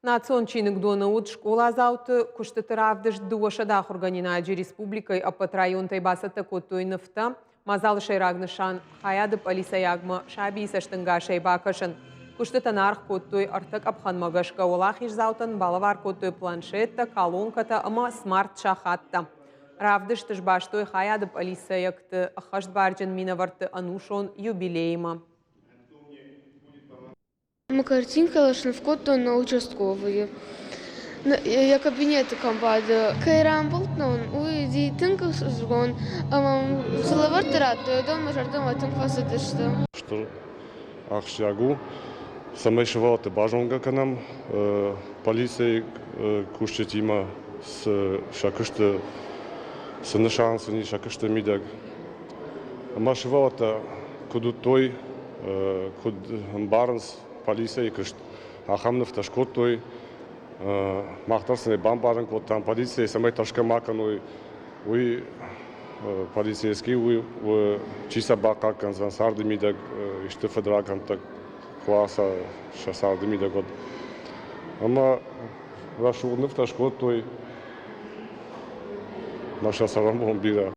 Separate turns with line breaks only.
Национчинник донаут школа зауты куштатыравдыш дуашадах органинаджи республикой апат районтай басата котой нафта мазал шайрагнышан хаяды полиса ягма шаби саштынга шайбакашын. Куштатанарх котой артак абханмагашка олахиш заутан балавар котой планшетта, колонката ама смарт шахатта. Равдыш тышбаштой хаяды полиса якты ахашбарджан минаварты анушон юбилейма.
Картинка лошадь в кото на участковые. Я кабинеты комбады. Кайрам болтнон, уйди тынка сжгон. Салавар тарат, дом мажардом атынк фасадышты.
Что ахшягу, самой шевалты бажонга канам, полиция кушать има с шакышты, с нашансы не шакышты мидаг. Ама шевалта куду той, куд барнс полиция кышт, ахамнов ташкот той, махтарсны бамбарен кот там полиция самой ташка маканой, уй полицейский у чиса бака канзан сарды мидаг иште федраган так класса шасарды мидаг от ама рашу нефташкот той наша сарам бомбира.